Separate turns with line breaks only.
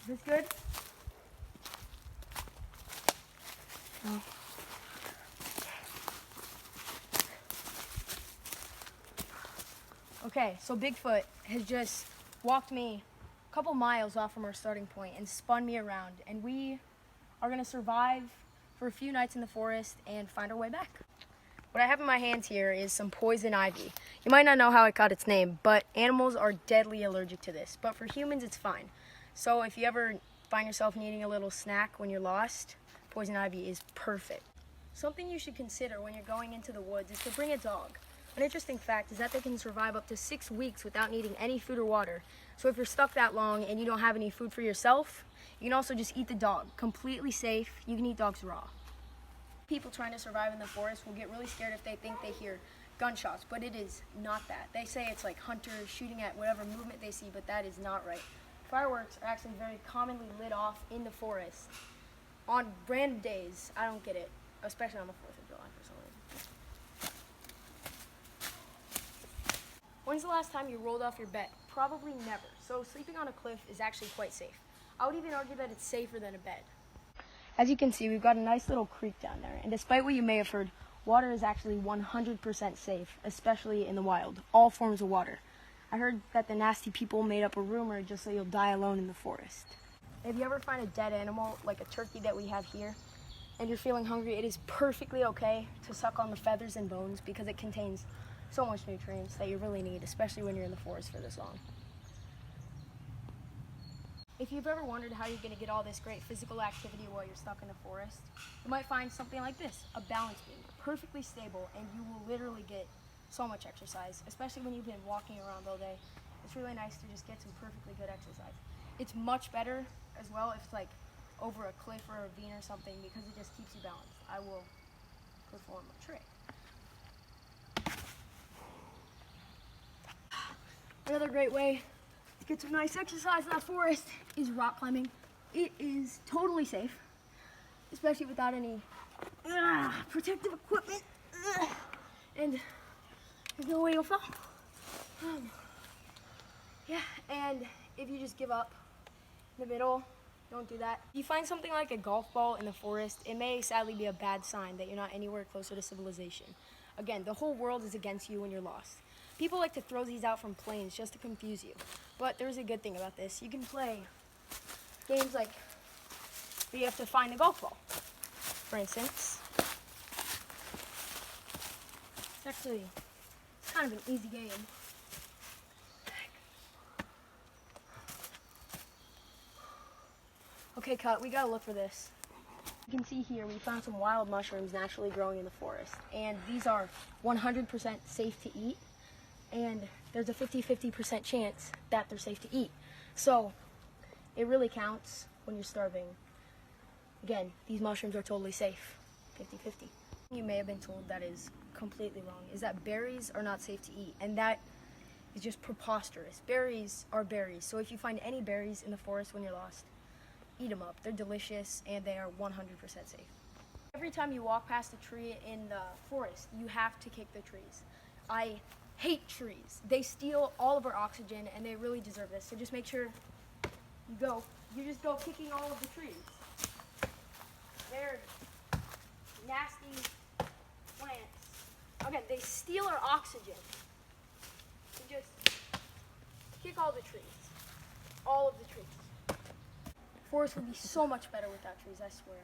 Is this good? Oh. Okay, so Bigfoot has just walked me a couple miles off from our starting point and spun me around, and we are gonna survive for a few nights in the forest and find our way back. What I have in my hands here is some poison ivy. You might not know how it got its name, but animals are deadly allergic to this, but for humans it's fine. So if you ever find yourself needing a little snack when you're lost, poison ivy is perfect. Something you should consider when you're going into the woods is to bring a dog. An interesting fact is that they can survive up to 6 weeks without needing any food or water. So if you're stuck that long and you don't have any food for yourself, you can also just eat the dog. Completely safe. You can eat dogs raw. People trying to survive in the forest will get really scared if they think they hear gunshots, but it is not that. They say it's like hunters shooting at whatever movement they see, but that is not right. Fireworks are actually very commonly lit off in the forest on random days. I don't get it, especially on the 4th of July for some reason. When's the last time you rolled off your bed? Probably never. So sleeping on a cliff is actually quite safe. I would even argue that it's safer than a bed. As you can see, we've got a nice little creek down there, and despite what you may have heard, water is actually 100% safe, especially in the wild, all forms of water. I heard that the nasty people made up a rumor just so you'll die alone in the forest. If you ever find a dead animal, like a turkey that we have here, and you're feeling hungry, it is perfectly okay to suck on the feathers and bones because it contains so much nutrients that you really need, especially when you're in the forest for this long. If you've ever wondered how you're going to get all this great physical activity while you're stuck in the forest, you might find something like this, a balance beam, perfectly stable, and you will literally get so much exercise, especially when you've been walking around all day. It's really nice to just get some perfectly good exercise. It's much better as well if it's like over a cliff or a ravine or something because it just keeps you balanced. I will perform a trick. Another great way to get some nice exercise in that forest is rock climbing. It is totally safe, especially without any protective equipment. And there's no way you'll fall. Yeah, and if you just give up in the middle, don't do that. If you find something like a golf ball in the forest, it may sadly be a bad sign that you're not anywhere closer to civilization. Again, the whole world is against you when you're lost. People like to throw these out from planes just to confuse you. But there's a good thing about this. You can play games like where you have to find the golf ball. For instance, it's kind of an easy game. Okay, cut, we gotta look for this. You can see here we found some wild mushrooms naturally growing in the forest, and these are 100% safe to eat, and there's a 50-50% chance that they're safe to eat. So it really counts when you're starving. Again, these mushrooms are totally safe, 50-50. You may have been told that is completely wrong, is that berries are not safe to eat, and that is just preposterous. Berries are berries, so if you find any berries in the forest when you're lost, eat them up. They're delicious and they are 100% safe. Every time you walk past a tree in the forest, you have to kick the trees. I hate trees. They steal all of our oxygen and they really deserve this. So just make sure you just go kicking all of the trees. They're nasty plants. Again, they steal our oxygen. So just kick all the trees. All of the trees. Forest would be so much better without trees, I swear.